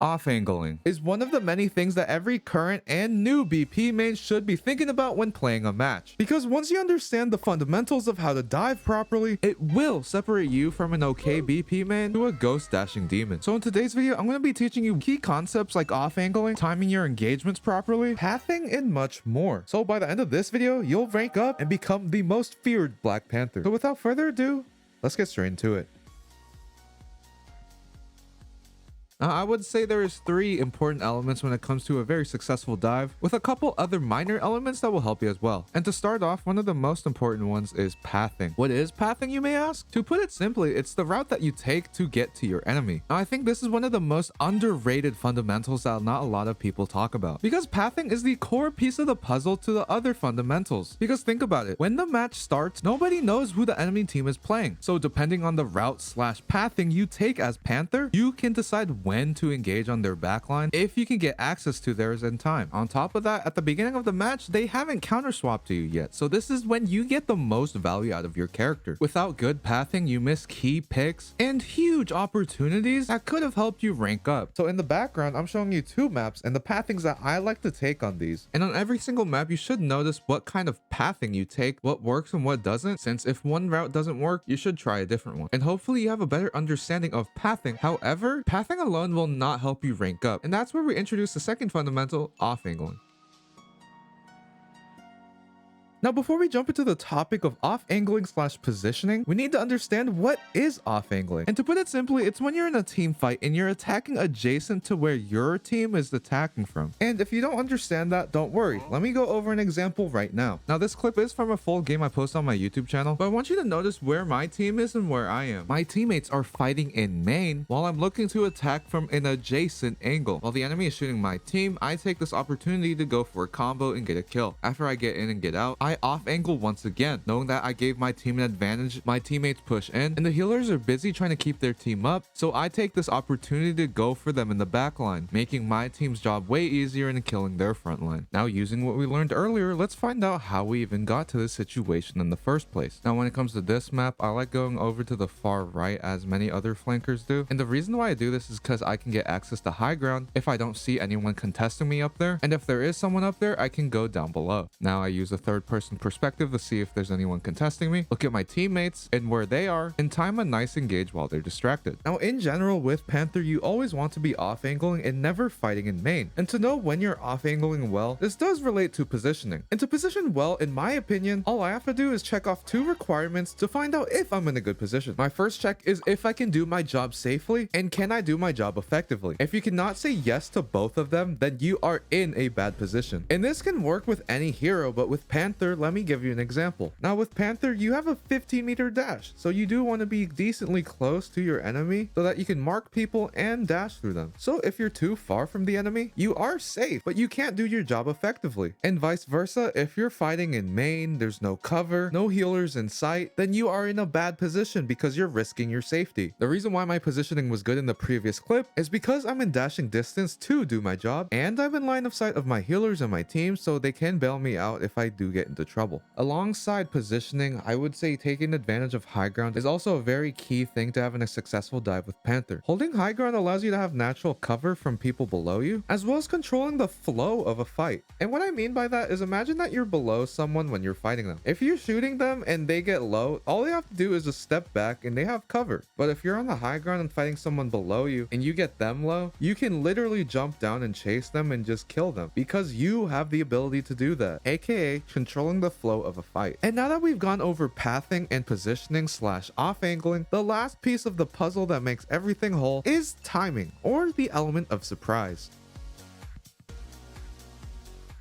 Off-angling is one of the many things that every current and new BP main should be thinking about when playing a match. Because once you understand the fundamentals of how to dive properly, it will separate you from an okay BP main to a ghost dashing demon. So in today's video, I'm going to be teaching you key concepts like off-angling, timing your engagements properly, pathing, and much more. So by the end of this video, you'll rank up and become the most feared Black Panther. So without further ado, let's get straight into it. I would say there is 3 important elements when it comes to a very successful dive, with a couple other minor elements that will help you as well. And to start off, one of the most important ones is pathing. What is pathing, you may ask? To put it simply, it's the route that you take to get to your enemy. Now, I think this is one of the most underrated fundamentals that not a lot of people talk about, because pathing is the core piece of the puzzle to the other fundamentals. Because think about it, when the match starts, nobody knows who the enemy team is playing. So depending on the route slash pathing you take as Panther, you can decide when to engage on their backline if you can get access to theirs in time. On top of that, at the beginning of the match, they haven't counter swapped to you yet, so this is when you get the most value out of your character. Without good pathing, you miss key picks and huge opportunities that could have helped you rank up. So in the background, I'm showing you 2 maps and the pathings that I like to take on these. And on every single map, you should notice what kind of pathing you take, what works and what doesn't, since if one route doesn't work, you should try a different one. And hopefully you have a better understanding of pathing. However, pathing alone will not help you rank up, and that's where we introduce the second fundamental, off-angling. Now, before we jump into the topic of off-angling slash positioning, we need to understand what is off-angling. And to put it simply, it's when you're in a team fight and you're attacking adjacent to where your team is attacking from. And if you don't understand that, don't worry. Let me go over an example right now. Now, this clip is from a full game I post on my YouTube channel, but I want you to notice where my team is and where I am. My teammates are fighting in main while I'm looking to attack from an adjacent angle. While the enemy is shooting my team, I take this opportunity to go for a combo and get a kill. After I get in and get out, I off angle once again, knowing that I gave my team an advantage. My teammates push in and the healers are busy trying to keep their team up, so I take this opportunity to go for them in the back line, making my team's job way easier and killing their front line. Now, using what we learned earlier, let's find out how we even got to this situation in the first place. Now, when it comes to this map, I like going over to the far right as many other flankers do, and the reason why I do this is because I can get access to high ground if I don't see anyone contesting me up there, and if there is someone up there, I can go down below. Now, I use a third-person perspective to see if there's anyone contesting me, look at my teammates and where they are, and time a nice engage while they're distracted. Now, in general with Panther, you always want to be off-angling and never fighting in main. And to know when you're off-angling well, this does relate to positioning. And to position well, in my opinion, all I have to do is check off 2 requirements to find out if I'm in a good position. My first check is if I can do my job safely and can I do my job effectively. If you cannot say yes to both of them, then you are in a bad position. And this can work with any hero, but with Panther, let me give you an example. Now with Panther, you have a 15-meter dash, so you do want to be decently close to your enemy so that you can mark people and dash through them. So if you're too far from the enemy, you are safe, but you can't do your job effectively. And vice versa, if you're fighting in main, there's no cover, no healers in sight, then you are in a bad position because you're risking your safety. The reason why my positioning was good in the previous clip is because I'm in dashing distance to do my job, and I'm in line of sight of my healers and my team so they can bail me out if I do get into trouble. Alongside positioning, I would say taking advantage of high ground is also a very key thing to having a successful dive with Panther. Holding high ground allows you to have natural cover from people below you, as well as controlling the flow of a fight. And what I mean by that is, imagine that you're below someone when you're fighting them. If you're shooting them and they get low, all you have to do is just step back and they have cover. But if you're on the high ground and fighting someone below you and you get them low, you can literally jump down and chase them and just kill them because you have the ability to do that, aka controlling the flow of a fight. And now that we've gone over pathing and positioning slash off-angling, the last piece of the puzzle that makes everything whole is timing, or the element of surprise.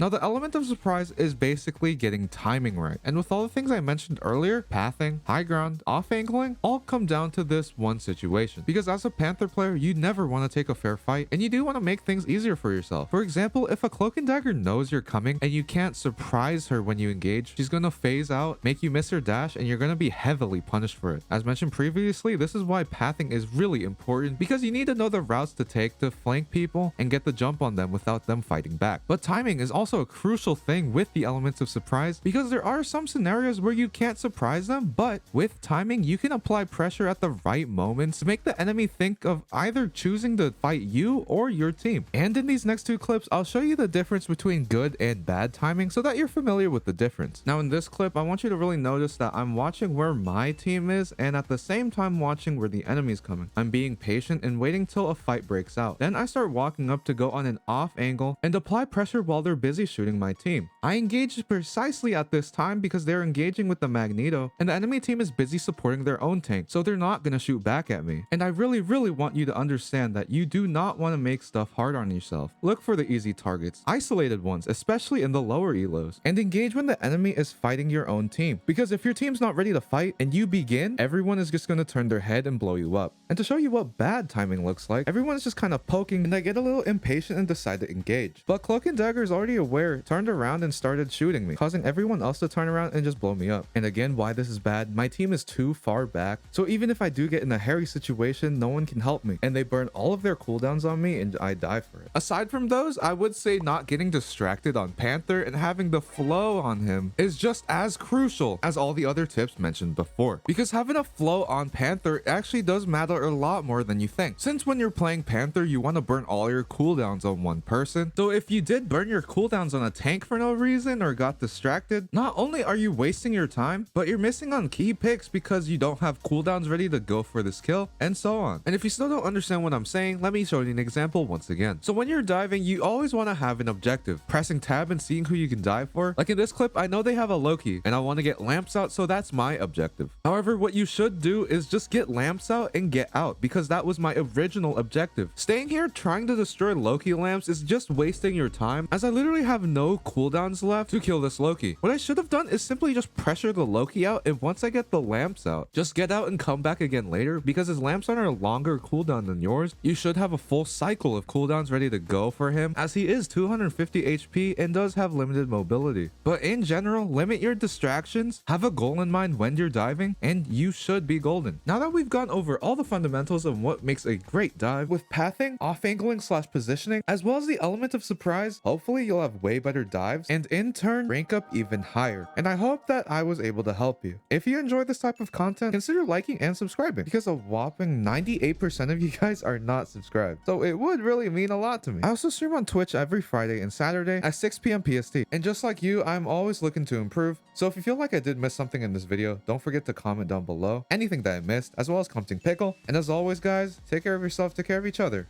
Now, the element of surprise is basically getting timing right. And with all the things I mentioned earlier, pathing, high ground, off-angling, all come down to this one situation. Because as a Panther player, you never want to take a fair fight, and you do want to make things easier for yourself. For example, if a cloak and dagger knows you're coming and you can't surprise her when you engage, she's going to phase out, make you miss her dash, and you're going to be heavily punished for it. As mentioned previously, this is why pathing is really important, because you need to know the routes to take to flank people and get the jump on them without them fighting back. But timing is also also a crucial thing with the elements of surprise, because there are some scenarios where you can't surprise them, but with timing, you can apply pressure at the right moments to make the enemy think of either choosing to fight you or your team. And in these next two clips, I'll show you the difference between good and bad timing so that you're familiar with the difference. Now in this clip, I want you to really notice that I'm watching where my team is and at the same time watching where the enemy's coming. I'm being patient and waiting till a fight breaks out. Then I start walking up to go on an off angle and apply pressure while they're busy shooting my team. I engaged precisely at this time because they're engaging with the Magneto and the enemy team is busy supporting their own tank, so they're not gonna shoot back at me. And I really want you to understand that you do not want to make stuff hard on yourself. Look for the easy targets, isolated ones, especially in the lower elos, and engage when the enemy is fighting your own team. Because if your team's not ready to fight and you begin, everyone is just gonna turn their head and blow you up. And to show you what bad timing looks like, everyone's just kind of poking and they get a little impatient and decide to engage. But Cloak and Dagger is already aware, turned around and started shooting me, causing everyone else to turn around and just blow me up. And again, why this is bad, my team is too far back, so even if I do get in a hairy situation, no one can help me, and they burn all of their cooldowns on me and I die for it. Aside from those, I would say not getting distracted on Panther and having the flow on him is just as crucial as all the other tips mentioned before, because having a flow on Panther actually does matter a lot more than you think, since when you're playing Panther you want to burn all your cooldowns on one person. So if you did burn your cooldowns on a tank for no reason or got distracted, not only are you wasting your time, but you're missing on key picks because you don't have cooldowns ready to go for this kill, and so on. And if you still don't understand what I'm saying, let me show you an example once again. So when you're diving, you always want to have an objective, pressing tab and seeing who you can dive for. Like in this clip, I know they have a Loki and I want to get lamps out, so that's my objective. However, what you should do is just get lamps out and get out, because that was my original objective. Staying here trying to destroy Loki lamps is just wasting your time, as I literally have no cooldowns left to kill this Loki. What I should have done is simply just pressure the Loki out, and once I get the lamps out, just get out and come back again later, because his lamps are on a longer cooldown than yours. You should have a full cycle of cooldowns ready to go for him, as he is 250 HP and does have limited mobility. But in general, limit your distractions, have a goal in mind when you're diving, and you should be golden. Now that we've gone over all the fundamentals of what makes a great dive with pathing, off-angling / positioning, as well as the element of surprise, hopefully you'll have way better dives and in turn rank up even higher. And I hope that I was able to help you. If you enjoyed this type of content, consider liking and subscribing, because a whopping 98% of you guys are not subscribed, so it would really mean a lot to me. I also stream on Twitch every Friday and Saturday at 6 p.m. PST, and just like you, I'm always looking to improve. So if you feel like I did miss something in this video, don't forget to comment down below anything that I missed, as well as commenting pickle. And as always guys, take care of yourself, take care of each other.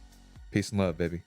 Peace and love, baby.